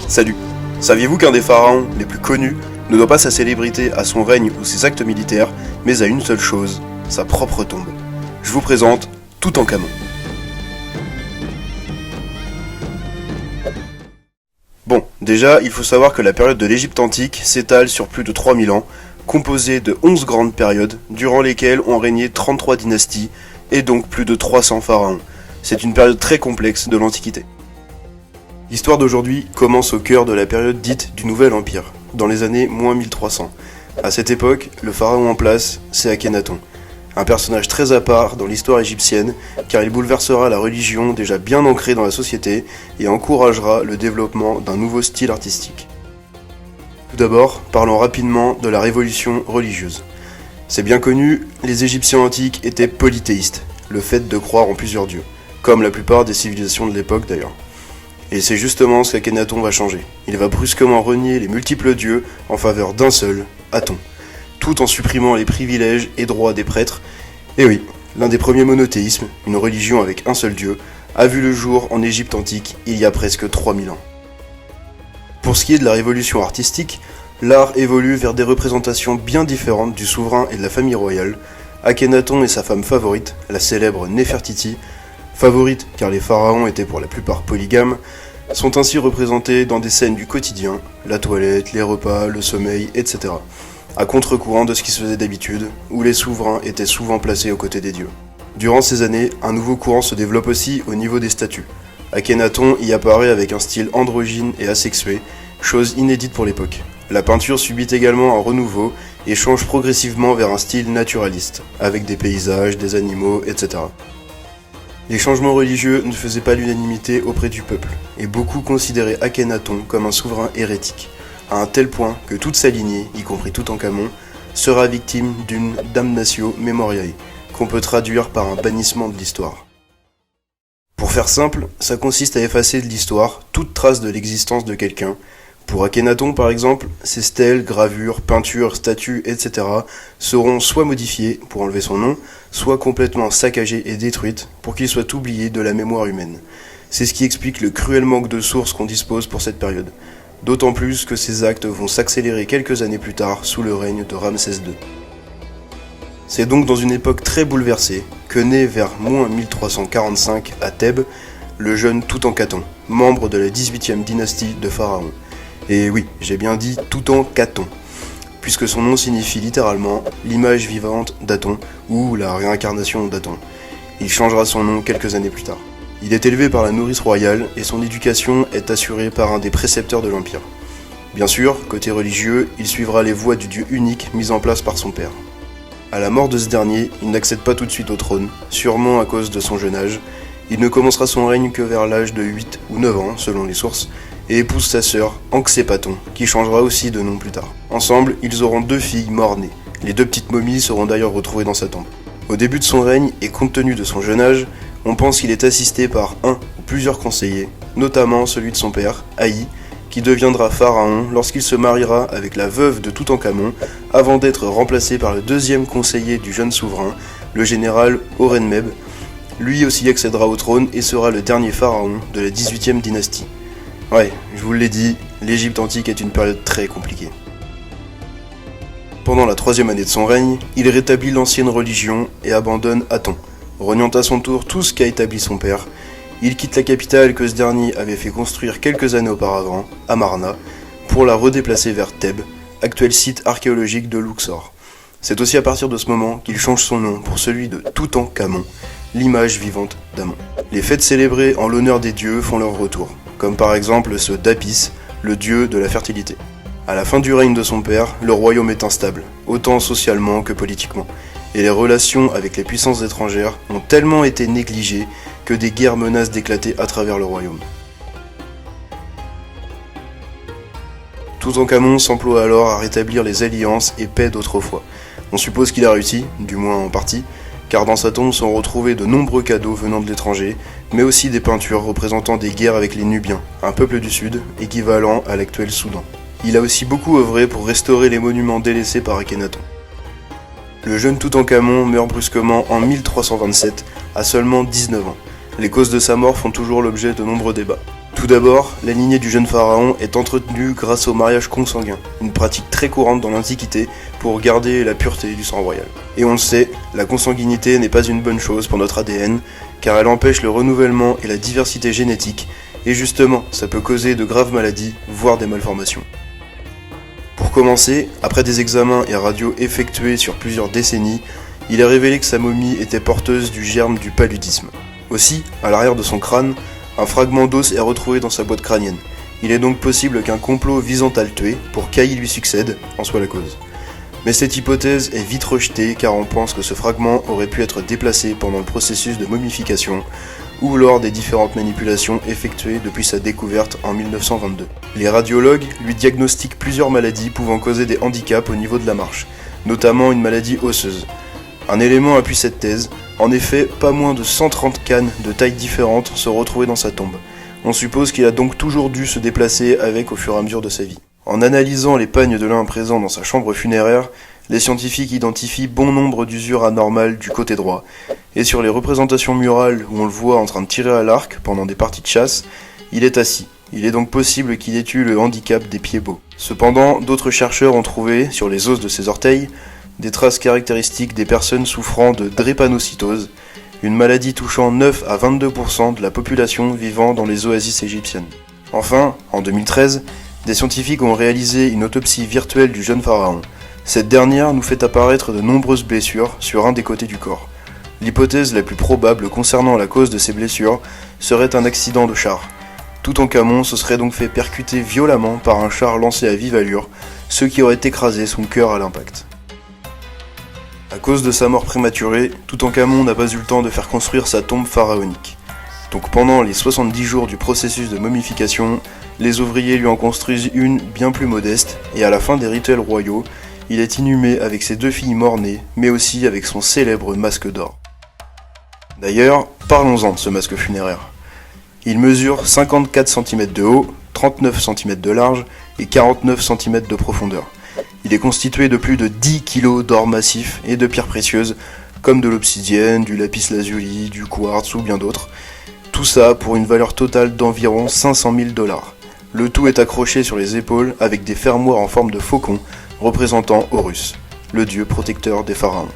Salut. Saviez-vous qu'un des pharaons les plus connus ne doit pas sa célébrité à son règne ou ses actes militaires, mais à une seule chose, sa propre tombe? Je vous présente Toutankhamon. Bon, déjà, il faut savoir que la période de l'Égypte antique s'étale sur plus de 3000 ans, composée de 11 grandes périodes, durant lesquelles ont régné 33 dynasties, et donc plus de 300 pharaons. C'est une période très complexe de l'Antiquité. L'histoire d'aujourd'hui commence au cœur de la période dite du Nouvel Empire, dans les années moins 1300. À cette époque, le pharaon en place, c'est Akhenaton. Un personnage très à part dans l'histoire égyptienne, car il bouleversera la religion déjà bien ancrée dans la société et encouragera le développement d'un nouveau style artistique. Tout d'abord, parlons rapidement de la révolution religieuse. C'est bien connu, les Égyptiens antiques étaient polythéistes, le fait de croire en plusieurs dieux, comme la plupart des civilisations de l'époque d'ailleurs. Et c'est justement ce qu'Akhenaton va changer. Il va brusquement renier les multiples dieux en faveur d'un seul, Aton, tout en supprimant les privilèges et droits des prêtres. Et oui, l'un des premiers monothéismes, une religion avec un seul dieu, a vu le jour en Égypte antique il y a presque 3000 ans. Pour ce qui est de la révolution artistique, l'art évolue vers des représentations bien différentes du souverain et de la famille royale. Akhenaton et sa femme favorite, la célèbre Néfertiti, favorite car les pharaons étaient pour la plupart polygames, sont ainsi représentés dans des scènes du quotidien, la toilette, les repas, le sommeil, etc., à contre-courant de ce qui se faisait d'habitude, où les souverains étaient souvent placés aux côtés des dieux. Durant ces années, un nouveau courant se développe aussi au niveau des statues. Akhenaton y apparaît avec un style androgyne et asexué, chose inédite pour l'époque. La peinture subit également un renouveau et change progressivement vers un style naturaliste, avec des paysages, des animaux, etc. Les changements religieux ne faisaient pas l'unanimité auprès du peuple, et beaucoup considéraient Akhenaton comme un souverain hérétique, à un tel point que toute sa lignée, y compris Toutankhamon, sera victime d'une damnatio memoriae, qu'on peut traduire par un bannissement de l'histoire. Pour faire simple, ça consiste à effacer de l'histoire toute trace de l'existence de quelqu'un. Pour Akhenaton par exemple, ses stèles, gravures, peintures, statues, etc. seront soit modifiées pour enlever son nom, soit complètement saccagées et détruites pour qu'il soit oublié de la mémoire humaine. C'est ce qui explique le cruel manque de sources qu'on dispose pour cette période. D'autant plus que ces actes vont s'accélérer quelques années plus tard sous le règne de Ramsès II. C'est donc dans une époque très bouleversée que naît vers moins 1345 à Thèbes le jeune Toutankhaton, membre de la 18e dynastie de pharaons. Et oui, j'ai bien dit Toutankhaton, puisque son nom signifie littéralement l'image vivante d'Aton ou la réincarnation d'Aton. Il changera son nom quelques années plus tard. Il est élevé par la nourrice royale et son éducation est assurée par un des précepteurs de l'Empire. Bien sûr, côté religieux, il suivra les voies du dieu unique mises en place par son père. À la mort de ce dernier, il n'accède pas tout de suite au trône, sûrement à cause de son jeune âge. Il ne commencera son règne que vers l'âge de 8 ou 9 ans, selon les sources, et épouse sa sœur, Anxépaton, qui changera aussi de nom plus tard. Ensemble, ils auront 2 filles mort-nées. Les 2 petites momies seront d'ailleurs retrouvées dans sa tombe. Au début de son règne, et compte tenu de son jeune âge, on pense qu'il est assisté par un ou plusieurs conseillers, notamment celui de son père, Haï, qui deviendra pharaon lorsqu'il se mariera avec la veuve de Toutankhamon, avant d'être remplacé par le 2e conseiller du jeune souverain, le général Horemheb. Lui aussi accédera au trône et sera le dernier pharaon de la 18e dynastie. Ouais, je vous l'ai dit, l'Égypte antique est une période très compliquée. Pendant la 3e année de son règne, il rétablit l'ancienne religion et abandonne Aton, reniant à son tour tout ce qu'a établi son père. Il quitte la capitale que ce dernier avait fait construire quelques années auparavant, Amarna, pour la redéplacer vers Thèbes, actuel site archéologique de Luxor. C'est aussi à partir de ce moment qu'il change son nom pour celui de Toutankhamon, l'image vivante d'Amon. Les fêtes célébrées en l'honneur des dieux font leur retour, comme par exemple ceux d'Apis, le dieu de la fertilité. À la fin du règne de son père, le royaume est instable, autant socialement que politiquement, et les relations avec les puissances étrangères ont tellement été négligées que des guerres menacent d'éclater à travers le royaume. Toutankhamon s'emploie alors à rétablir les alliances et paix d'autrefois. On suppose qu'il a réussi, du moins en partie, car dans sa tombe sont retrouvés de nombreux cadeaux venant de l'étranger, mais aussi des peintures représentant des guerres avec les Nubiens, un peuple du Sud, équivalent à l'actuel Soudan. Il a aussi beaucoup œuvré pour restaurer les monuments délaissés par Akhenaton. Le jeune Toutankhamon meurt brusquement en 1327, à seulement 19 ans. Les causes de sa mort font toujours l'objet de nombreux débats. Tout d'abord, la lignée du jeune pharaon est entretenue grâce au mariage consanguin, une pratique très courante dans l'Antiquité pour garder la pureté du sang royal. Et on le sait, la consanguinité n'est pas une bonne chose pour notre ADN, car elle empêche le renouvellement et la diversité génétique, et justement, ça peut causer de graves maladies, voire des malformations. Pour commencer, après des examens et radios effectués sur plusieurs décennies, il est révélé que sa momie était porteuse du germe du paludisme. Aussi, à l'arrière de son crâne, un fragment d'os est retrouvé dans sa boîte crânienne. Il est donc possible qu'un complot visant à le tuer, pour qu'Aïe lui succède, en soit la cause. Mais cette hypothèse est vite rejetée car on pense que ce fragment aurait pu être déplacé pendant le processus de momification ou lors des différentes manipulations effectuées depuis sa découverte en 1922. Les radiologues lui diagnostiquent plusieurs maladies pouvant causer des handicaps au niveau de la marche, notamment une maladie osseuse. Un élément appuie cette thèse. En effet, pas moins de 130 cannes de tailles différentes se retrouvaient dans sa tombe. On suppose qu'il a donc toujours dû se déplacer avec au fur et à mesure de sa vie. En analysant les pagnes de lin présents dans sa chambre funéraire, les scientifiques identifient bon nombre d'usures anormales du côté droit. Et sur les représentations murales où on le voit en train de tirer à l'arc pendant des parties de chasse, il est assis. Il est donc possible qu'il ait eu le handicap des pieds beaux. Cependant, d'autres chercheurs ont trouvé, sur les os de ses orteils, des traces caractéristiques des personnes souffrant de drépanocytose, une maladie touchant 9 à 22% de la population vivant dans les oasis égyptiennes. Enfin, en 2013, des scientifiques ont réalisé une autopsie virtuelle du jeune pharaon. Cette dernière nous fait apparaître de nombreuses blessures sur un des côtés du corps. L'hypothèse la plus probable concernant la cause de ces blessures serait un accident de char. Toutankhamon se serait donc fait percuter violemment par un char lancé à vive allure, ce qui aurait écrasé son cœur à l'impact. À cause de sa mort prématurée, Toutankhamon n'a pas eu le temps de faire construire sa tombe pharaonique. Donc pendant les 70 jours du processus de momification, les ouvriers lui en construisent une bien plus modeste, et à la fin des rituels royaux, il est inhumé avec ses 2 filles mort-nées, mais aussi avec son célèbre masque d'or. D'ailleurs, parlons-en de ce masque funéraire. Il mesure 54 cm de haut, 39 cm de large et 49 cm de profondeur. Il est constitué de plus de 10 kg d'or massif et de pierres précieuses, comme de l'obsidienne, du lapis-lazuli, du quartz ou bien d'autres. Tout ça pour une valeur totale d'environ 500 000 $. Le tout est accroché sur les épaules avec des fermoirs en forme de faucon, représentant Horus, le dieu protecteur des pharaons.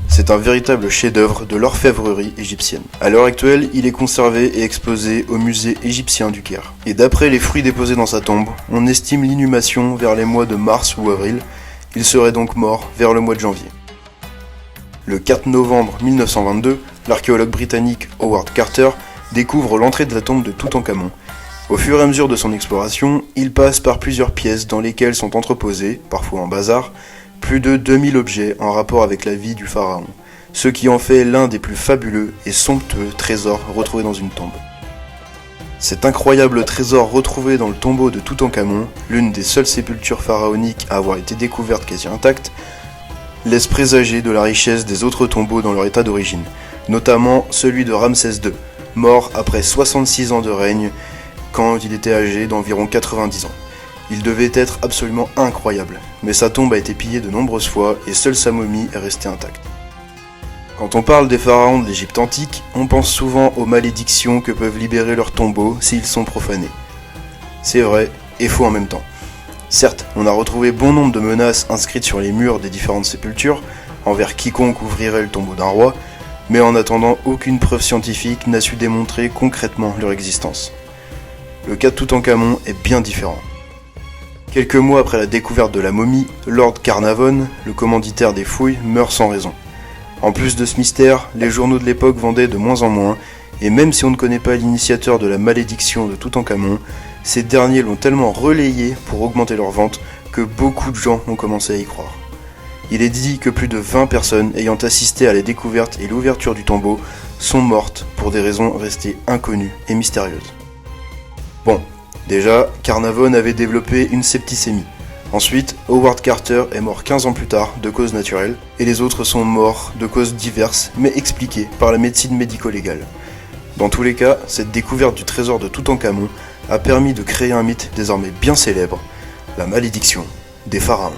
C'est un véritable chef-d'œuvre de l'orfèvrerie égyptienne. À l'heure actuelle, il est conservé et exposé au musée égyptien du Caire. Et d'après les fruits déposés dans sa tombe, on estime l'inhumation vers les mois de mars ou avril. Il serait donc mort vers le mois de janvier. Le 4 novembre 1922, l'archéologue britannique Howard Carter découvre l'entrée de la tombe de Toutankhamon. Au fur et à mesure de son exploration, il passe par plusieurs pièces dans lesquelles sont entreposés, parfois en bazar, plus de 2000 objets en rapport avec la vie du pharaon, ce qui en fait l'un des plus fabuleux et somptueux trésors retrouvés dans une tombe. Cet incroyable trésor retrouvé dans le tombeau de Toutankhamon, l'une des seules sépultures pharaoniques à avoir été découverte quasi intacte, laisse présager de la richesse des autres tombeaux dans leur état d'origine, notamment celui de Ramsès II, mort après 66 ans de règne quand il était âgé d'environ 90 ans. Il devait être absolument incroyable, mais sa tombe a été pillée de nombreuses fois et seule sa momie est restée intacte. Quand on parle des pharaons de l'Égypte antique, on pense souvent aux malédictions que peuvent libérer leurs tombeaux s'ils sont profanés. C'est vrai et faux en même temps. Certes, on a retrouvé bon nombre de menaces inscrites sur les murs des différentes sépultures, envers quiconque ouvrirait le tombeau d'un roi, mais en attendant, aucune preuve scientifique n'a su démontrer concrètement leur existence. Le cas de Toutankhamon est bien différent. Quelques mois après la découverte de la momie, Lord Carnarvon, le commanditaire des fouilles, meurt sans raison. En plus de ce mystère, les journaux de l'époque vendaient de moins en moins, et même si on ne connaît pas l'initiateur de la malédiction de Toutankhamon, ces derniers l'ont tellement relayé pour augmenter leurs ventes que beaucoup de gens ont commencé à y croire. Il est dit que plus de 20 personnes ayant assisté à la découverte et l'ouverture du tombeau sont mortes pour des raisons restées inconnues et mystérieuses. Bon, déjà, Carnarvon avait développé une septicémie. Ensuite, Howard Carter est mort 15 ans plus tard de causes naturelles, et les autres sont morts de causes diverses, mais expliquées par la médecine médico-légale. Dans tous les cas, cette découverte du trésor de Toutankhamon a permis de créer un mythe désormais bien célèbre, la malédiction des pharaons.